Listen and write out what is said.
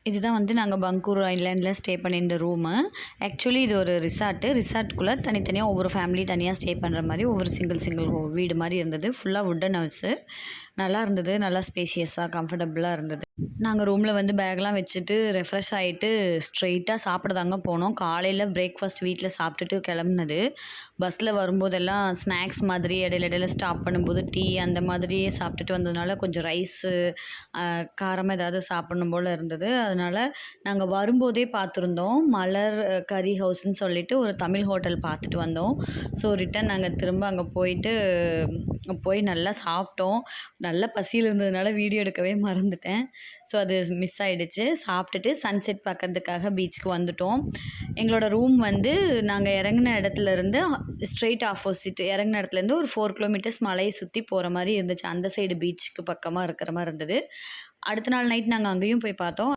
இதுதான் வந்து நாங்கள் பங்கூர் ஐலாண்டில் ஸ்டே பண்ணியிருந்த ரூமு. ஆக்சுவலி இது ஒரு ரிசார்ட்டுக்குள்ளே தனித்தனியாக ஒவ்வொரு ஃபேமிலி தனியாக ஸ்டே பண்ணுற மாதிரி ஒவ்வொரு சிங்கிள் வீடு மாதிரி இருந்தது. ஃபுல்லாக வுட்டன் ஹவுஸு. நல்லா இருந்தது, நல்லா ஸ்பேஷியஸாக கம்ஃபர்டபுளாக இருந்தது. நாங்கள் ரூமில் வந்து பேக்லாம் வச்சுட்டு ரெஃப்ரெஷ் ஆகிட்டு ஸ்ட்ரெயிட்டாக சாப்பிட தாங்க போனோம். காலையில் பிரேக்ஃபாஸ்ட் வீட்டில் சாப்பிட்டுட்டு கிளம்புனது. பஸ்ஸில் வரும்போதெல்லாம் ஸ்நாக்ஸ் மாதிரி இடையில ஸ்டாப் பண்ணும்போது டீ அந்த மாதிரியே சாப்பிட்டுட்டு வந்ததுனால கொஞ்சம் ரைஸு காரமாக ஏதாவது சாப்பிடணும் போல் இருந்தது. அதனால் நாங்கள் வரும்போதே பார்த்துருந்தோம். மலர் கறி ஹவுஸ்ன்னு சொல்லிட்டு ஒரு தமிழ் ஹோட்டல் பார்த்துட்டு வந்தோம். ஸோ ரிட்டன் நாங்கள் திரும்ப அங்கே போய் நல்லா சாப்பிட்டோம். நல்ல பசியில் இருந்ததுனால வீடியோ எடுக்கவே மறந்துட்டேன். ஸோ அது மிஸ் ஆகிடுச்சு. சாப்பிட்டுட்டு சன்செட் பார்க்கறதுக்காக பீச்சுக்கு வந்துட்டோம். எங்களோட ரூம் வந்து நாங்கள் இறங்கின இடத்துலேருந்து ஸ்ட்ரெயிட் ஆப்போசிட் இறங்கின இடத்துலேருந்து ஒரு 4 கிலோமீட்டர்ஸ் மலையை சுற்றி போகிற மாதிரி இருந்துச்சு. அந்த சைடு பீச்சுக்கு பக்கமாக இருக்கிற மாதிரி இருந்தது. அடுத்த நாள் நைட் நாங்கள் அங்கேயும் போய் பார்த்தோம்.